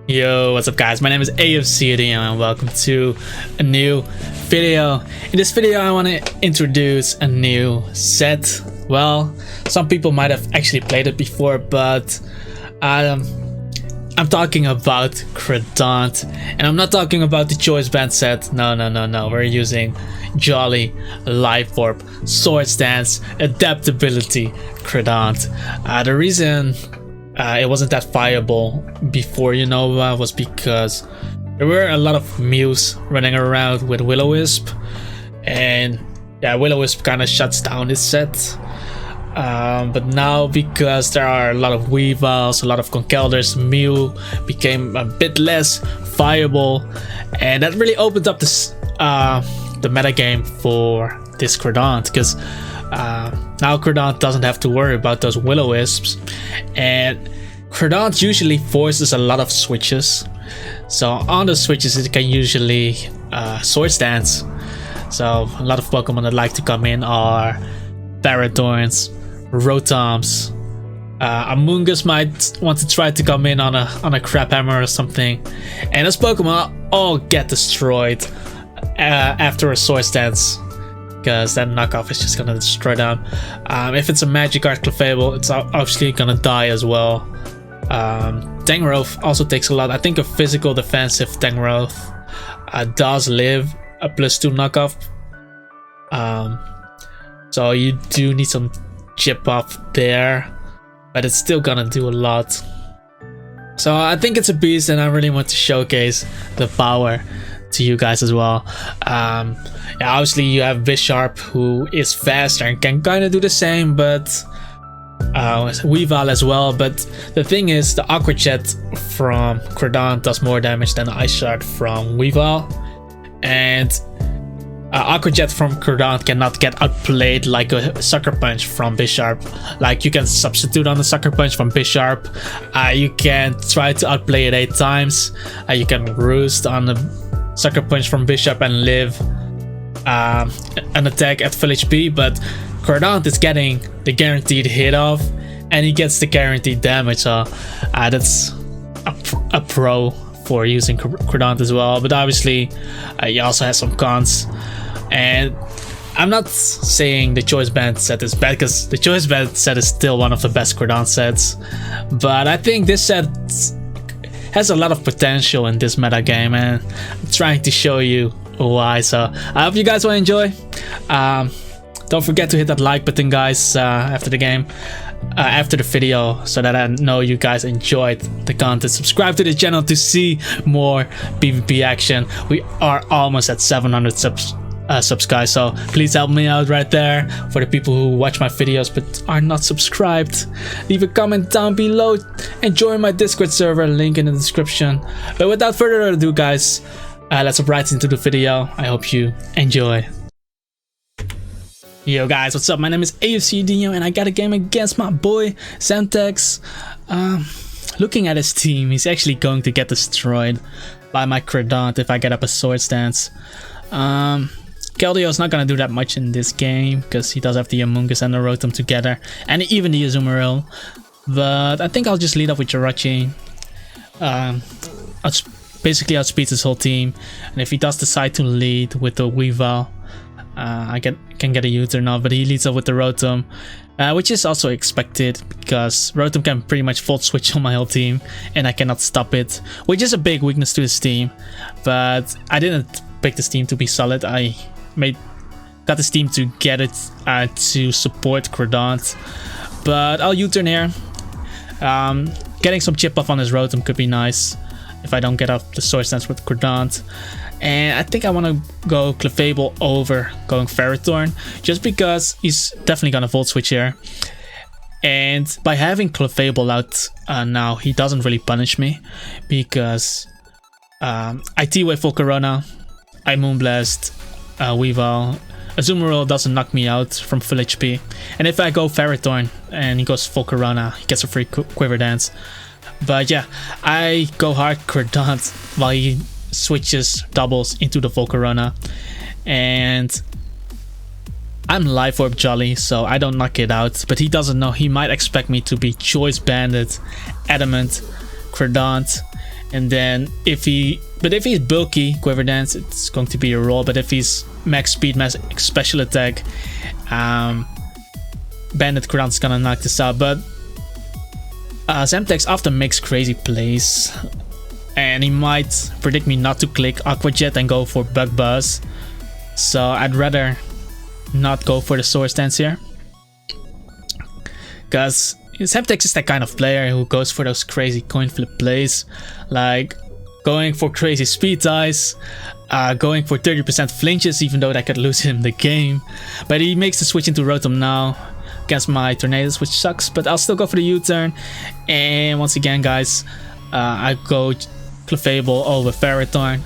Yo, what's up guys? My name is AFCD and welcome to a new video. In this video I want to introduce a new set. Well, some people might have actually played it before, but I'm talking about Credant, and I'm not talking about the choice band set. No, we're using Jolly, Life Orb, Sword Stance, Adaptability, Credant. The reason it wasn't that viable before, was because there were a lot of Mews running around with Will-O-Wisp, and yeah, Will-O-Wisp kind of shuts down this set. But now, because there are a lot of Weavals, a lot of Conkeldurs, Mew became a bit less viable, and that really opened up this the metagame for this Credant, because now Credant doesn't have to worry about those Will-O-Wisps, and Credant usually forces a lot of switches. So on the switches it can usually Sword Stance. So a lot of Pokemon that like to come in are Parathorns, Rotoms, Amoonguss might want to try to come in on a Crabhammer or something, and those Pokemon all get destroyed after a Sword Stance, because that knockoff is just gonna destroy them. If it's a Magikarp Clefable, it's obviously gonna die as well. Tangrowth also takes a lot. I think a physical defensive Tangrowth does live a +2 knockoff, so you do need some chip off there, but it's still gonna do a lot. So I think it's a beast, and I really want to showcase the power to you guys as well. Yeah, obviously you have Bisharp, who is faster and can kind of do the same, but Weavile as well. But the thing is, the Aqua Jet from Credant does more damage than Ice Shard from Weavile, and Aqua Jet from Credant cannot get outplayed like a Sucker Punch from Bisharp. Like, you can substitute on the Sucker Punch from Bisharp, you can try to outplay it 8 times, you can roost on the Sucker Punch from Bisharp and live an attack at full HP, but Credant is getting the guaranteed hit off, and he gets the guaranteed damage, so that's a pro for using Credant as well. But obviously he also has some cons, and I'm not saying the choice band set is bad, because the choice band set is still one of the best Credant sets, but I think this set has a lot of potential in this meta game, and I'm trying to show you why. So I hope you guys will enjoy. Don't forget to hit that like button, guys, after the game, after the video, so that I know you guys enjoyed the content. Subscribe to the channel to see more PvP action. We are almost at 700 subs guys, so please help me out right there. For the people who watch my videos but are not subscribed, leave a comment down below and join my Discord server, link in the description. But without further ado, guys, let's hop right into the video. I hope you enjoy. Yo guys, what's up? My name is AFCD and I got a game against my boy Zemtex. Looking at his team, he's actually going to get destroyed by my Credant if I get up a Sword Stance. Keldeo not gonna do that much in this game, because he does have the Amoonguss and the Rotom together, and even the Azumarill. But I think I'll just lead up with Jirachi. Basically outspeeds his whole team, and if he does decide to lead with the Weavile, I can get a U-turn off, but he leads up with the Rotom, which is also expected, because Rotom can pretty much Volt Switch on my whole team, and I cannot stop it, which is a big weakness to his team. But I didn't pick this team to be solid. I got this team to get it to support Credant, but I'll U-turn here. Getting some chip off on his Rotom could be nice if I don't get up the Sword Stance with Credant. And I think I want to go Clefable over going Parathorn, just because he's definitely gonna Volt Switch here, and by having Clefable out now, he doesn't really punish me, because I T-Wave Volcarona, I Moonblast, Weavile, Azumarill doesn't knock me out from full HP, and if I go Parathorn and he goes Volcarona, he gets a free Quiver Dance. But yeah, I go hard Credant while he switches doubles into the Volcarona, and I'm Life Orb Jolly, so I don't knock it out, but he doesn't know. He might expect me to be Choice Banded, Adamant, Credant, And then if he's bulky, Quiver Dance, it's going to be a roll. But if he's max speed, max special attack, Bandit Crodon's gonna knock this out. But Zemtex often makes crazy plays, and he might predict me not to click Aqua Jet and go for Bug Buzz. So I'd rather not go for the Sword Stance here, because Zemtex is that kind of player who goes for those crazy coin flip plays, like going for crazy speed ties, going for 30% flinches even though that could lose him the game. But he makes the switch into Rotom now against my Tornadus, which sucks, but I'll still go for the U-turn. And once again, guys, I go Clefable over Ferrothorn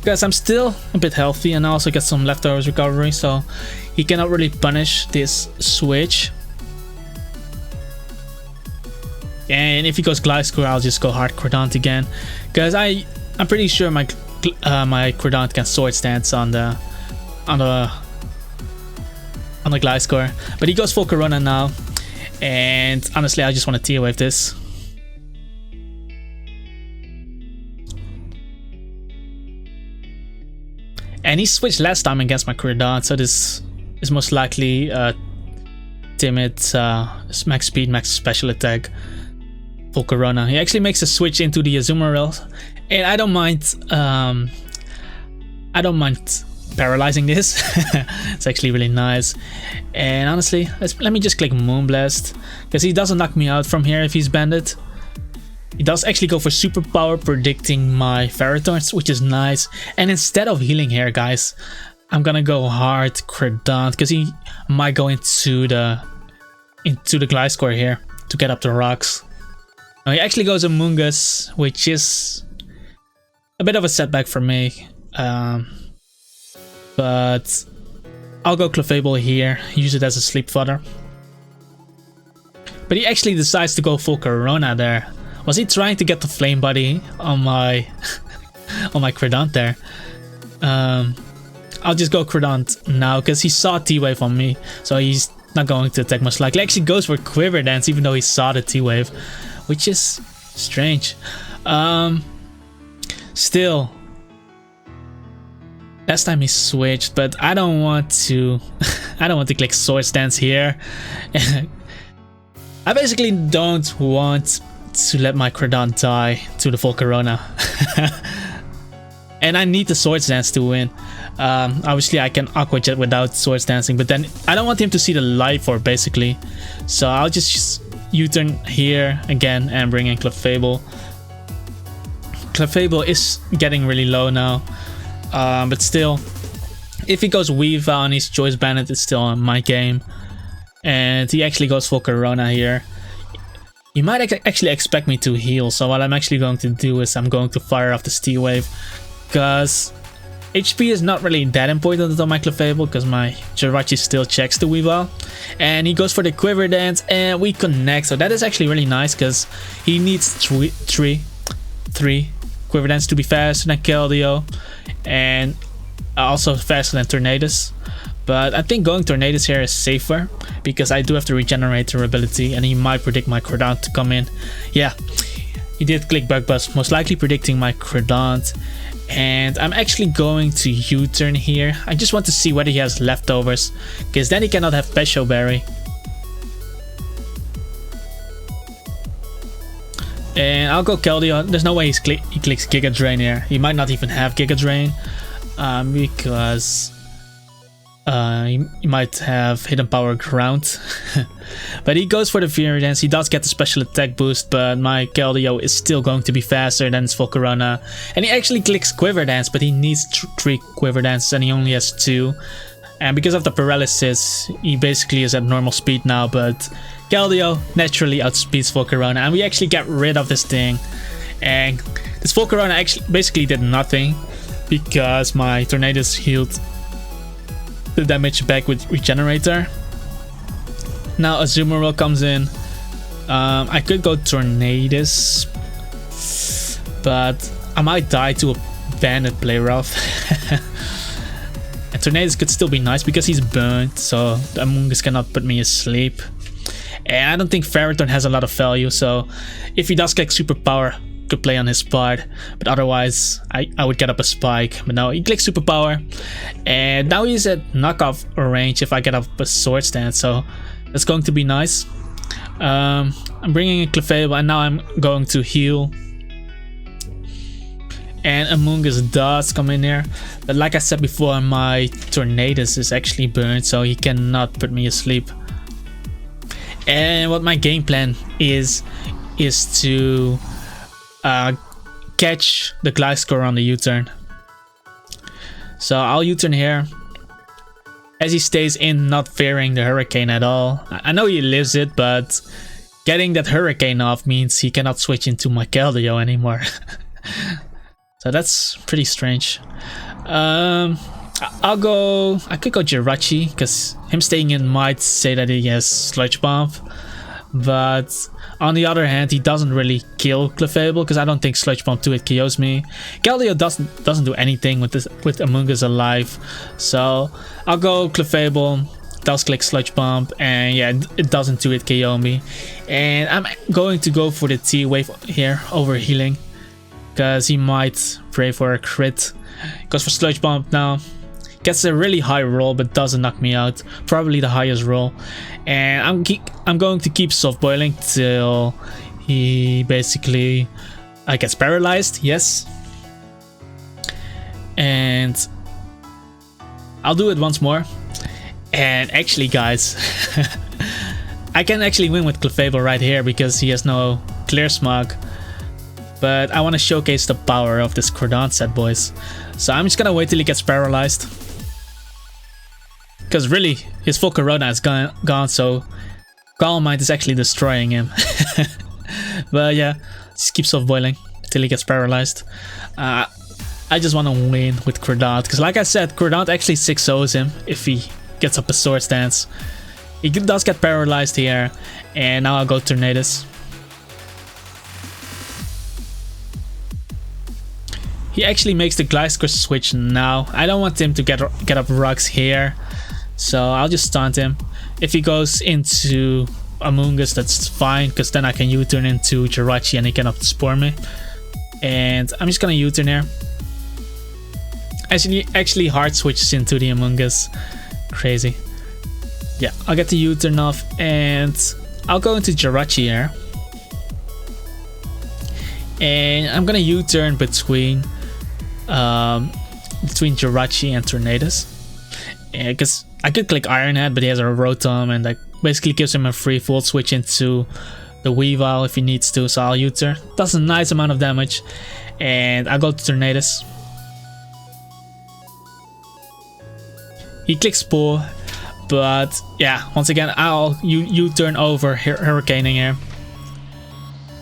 because I'm still a bit healthy and I also get some leftovers recovery, so he cannot really punish this switch. And if he goes Gliscor, I'll just go hard Crodont again, because I'm pretty sure my Crodont can Sword Stance on the Gliscor. But he goes full Corona now, and honestly I just want to T-Wave this. And he switched last time against my Crodont, so this is most likely timid, max speed, max special attack, full Corona. He actually makes a switch into the Azumarill, and I don't mind paralyzing this. It's actually really nice. And honestly, let me just click Moonblast, because he doesn't knock me out from here if he's Bandit. He does actually go for Superpower, predicting my Ferrothorns, which is nice. And instead of healing here, guys, I'm gonna go hard Crodont, because he might go into the Gliscor here to get up the rocks. Now he actually goes Amoonguss, which is a bit of a setback for me. But I'll go Clefable here, use it as a sleep fodder. But he actually decides to go full Corona there. Was he trying to get the Flame Body on my on my Crodont there? I'll just go Crodont now because he saw T-Wave on me, so he's not going to attack most likely. He actually goes for Quiver Dance even though he saw the T-Wave, which is strange. Still, last time he switched, but I don't want to click Sword Stance here. I basically don't want to let my Crodont die to the full Corona. And I need the Sword Stance to win. Obviously I can Aqua Jet without Sword Stancing, but then I don't want him to see the Life Orb basically. So I'll just U-turn here again and bring in Clefable. Clefable is getting really low now, but still, if he goes Weavile on his Choice Bandit, it's still on my game. And he actually goes full Corona here. You might actually expect me to heal, so what I'm actually going to do is I'm going to fire off the Steel Wave, because HP is not really that important on my Clefable, because my Jirachi still checks the Weavile. And he goes for the Quiver Dance and we connect, so that is actually really nice because he needs three Quiver Dance to be faster than Keldeo and also faster than Tornadus. But I think going Tornadus here is safer because I do have the Regenerator ability and he might predict my Crodont to come in. Yeah, he did click Bug Buzz, most likely predicting my Crodont. And I'm actually going to U-turn here. I just want to see whether he has leftovers, because then he cannot have Pesho Berry. And I'll go Keldeo. There's no way he clicks Giga Drain here. He might not even have Giga Drain, because he might have Hidden Power Ground. But he goes for the Fury Dance. He does get the special attack boost, but my Keldeo is still going to be faster than his full Corona. And he actually clicks Quiver Dance, but he needs 3 Quiver Dances and he only has 2. And because of the paralysis, he basically is at normal speed now, but Keldeo naturally outspeeds full Corona, and we actually get rid of this thing. And this full Corona actually basically did nothing because my Tornadus healed the damage back with Regenerator. Now Azumarill comes in. I could go Tornadus, but I might die to a Bandit play rough. And Tornadus could still be nice because he's burnt, so the Amoonguss cannot put me asleep. And I don't think Ferrothorn has a lot of value, so if he does click Superpower, could play on his part, but otherwise I would get up a spike. But no, he clicks superpower, and now he's at knockoff range if I get up a sword stance, so that's going to be nice. I'm bringing in Clefable, and now I'm going to heal. And Amoonguss does come in here, but like I said before, my Tornadus is actually burned, so he cannot put me asleep. And what my game plan is to catch the Gliscor on the U-turn. So I'll U-turn here, as he stays in, not fearing the Hurricane at all. I know he lives it, but getting that Hurricane off means he cannot switch into my Keldeo anymore. So that's pretty strange. I could go Jirachi, because him staying in might say that he has Sludge Bomb. But on the other hand, he doesn't really kill Clefable, because I don't think Sludge Bomb 2-hit KOs me. Keldeo doesn't do anything with Amoonguss alive. So I'll go Clefable, does click Sludge Bomb, and yeah, it doesn't 2-hit KO me. And I'm going to go for the T-Wave here over healing, because he might pray for a crit. Goes for Sludge Bomb now. Gets a really high roll, but doesn't knock me out. Probably the highest roll. And I'm going to keep soft boiling till he basically gets paralyzed. Yes. And I'll do it once more. And actually, guys, I can actually win with Clefable right here because he has no Clear Smog. But I want to showcase the power of this Cordon set, boys. So I'm just gonna wait till he gets paralyzed. Because really, his full Corona is gone, so Calm Mind is actually destroying him. But yeah, just keep soft boiling till he gets paralyzed. I just want to win with Cordon, because like I said, Cordon actually 6-0s him if he gets up a sword stance. He does get paralyzed here, and now I'll go Tornadus. He actually makes the Gliscor switch now. I don't want him to get up rocks here, so I'll just taunt him. If he goes into Amoonguss, that's fine, because then I can U-turn into Jirachi and he can outspear me. And I'm just gonna U-turn here. Actually hard switches into the Amoonguss. Crazy. Yeah, I'll get the U-turn off, and I'll go into Jirachi here. And I'm gonna U-turn between Jirachi and Tornadus, because I could click Iron Head, but he has a Rotom, and that basically gives him a free full switch into the Weavile if he needs to. So I'll U-turn. Does a nice amount of damage, and I'll go to Tornadus. He clicks Pull, but yeah, once again I'll U-turn over Hurricaning here.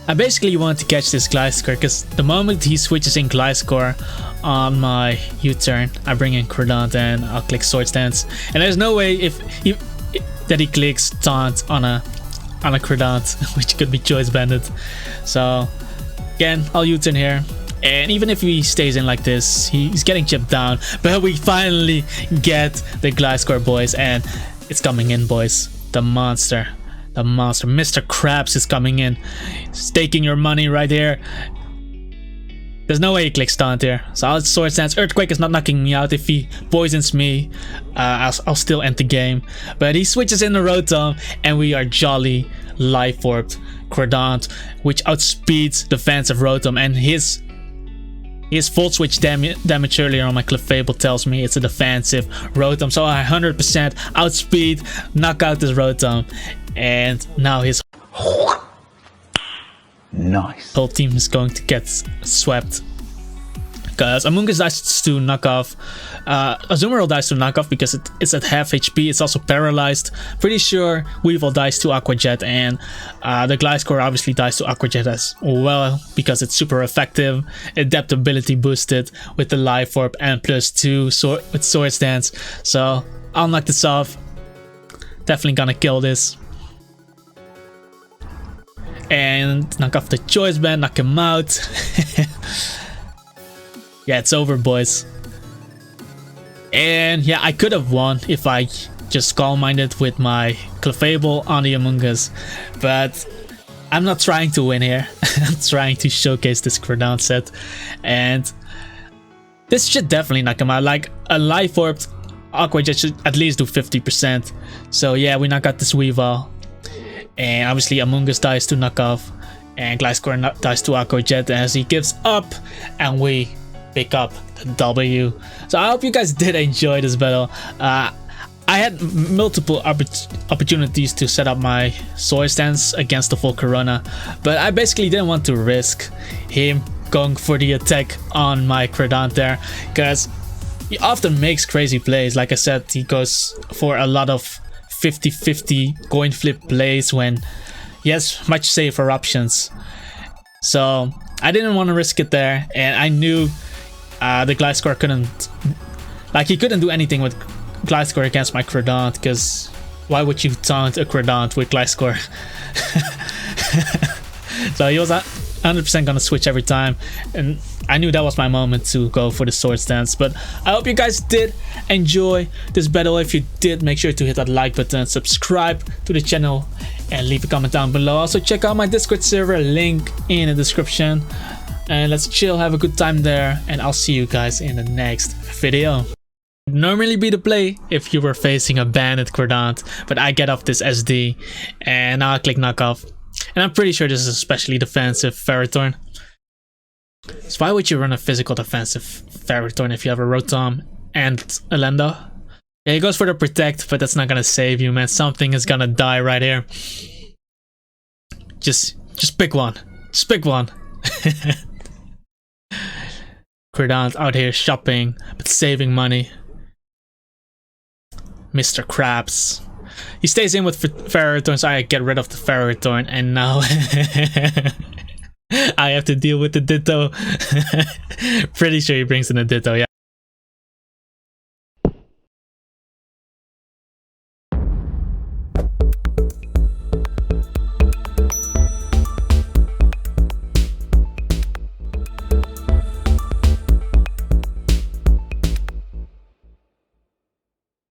I basically want to catch this Gliscor, because the moment he switches in Gliscor on my U-turn, I bring in Cordon and I'll click Sword Stance. And there's no way that he clicks Taunt on a Cordon, which could be Choice Bandit. So again, I'll U-turn here. And even if he stays in like this, he's getting chipped down. But we finally get the Gliscor, boys, and it's coming in, boys. The monster. The monster, Mr. Krabs, is coming in. He's taking your money right here. There's no way he clicks Taunt here. So I'll Sword Stance. Earthquake is not knocking me out. If he poisons me, I'll still end the game. But he switches in the Rotom, and we are jolly Life Orbed Cordon, which outspeeds defensive Rotom. And his Volt Switch damage earlier on my Clefable tells me it's a defensive Rotom. So I 100% outspeed, knock out this Rotom. And now his whole team is going to get swept, because Amoonguss dies to knock off, Azumarill dies to knock off because it's at half HP. It's also paralyzed. Pretty sure Weavile dies to Aqua Jet, and the Gliscor obviously dies to Aqua Jet as well, because it's super effective. Adaptability boosted with the Life Orb and +2 with Sword Stance. So I'll knock this off. Definitely gonna kill this. And knock off the Choice Band, knock him out. Yeah, it's over, boys. And yeah, I could have won if I just Calm Minded with my Clefable on the Amoonguss, but I'm not trying to win here. I'm trying to showcase this Credant set, and this should definitely knock him out. Like a Life Orb Aqua Jet should at least do 50%. So yeah, we knock out this Weavile, and obviously Amoonguss dies to knock off, and Gliscor dies to Aqua Jet as he gives up, and we pick up the W. So I hope you guys did enjoy this battle. I had multiple opportunities to set up my sword stance against the full Corona, but I basically didn't want to risk him going for the attack on my Credant there, because he often makes crazy plays. Like I said, he goes for a lot of 50-50 coin flip plays when he has much safer options. So I didn't want to risk it there, and I knew the Gliscor couldn't, like, he couldn't do anything with Gliscor against my Credant, because why would you taunt a Credant with Gliscor? So he was 100% gonna switch every time, and I knew that was my moment to go for the sword stance. But I hope you guys did enjoy this battle. If you did, make sure to hit that like button, subscribe to the channel, and leave a comment down below. Also check out my Discord server, link in the description, and let's chill, have a good time there, and I'll see you guys in the next video. Normally be the play if you were facing a banded Credant, but I get off this SD and now I click knockoff, and I'm pretty sure this is especially defensive Ferrothorn. So why would you run a physical defensive Ferrothorn if you have a Rotom and a Lendo? Yeah, he goes for the protect, but that's not gonna save you, man. Something is gonna die right here. Just pick one. Just pick one. Credant out here shopping but saving money. Mr. Krabs. He stays in with Ferrothorn, so I get rid of the Ferrothorn, and now I have to deal with the Ditto. Pretty sure he brings in a Ditto, yeah.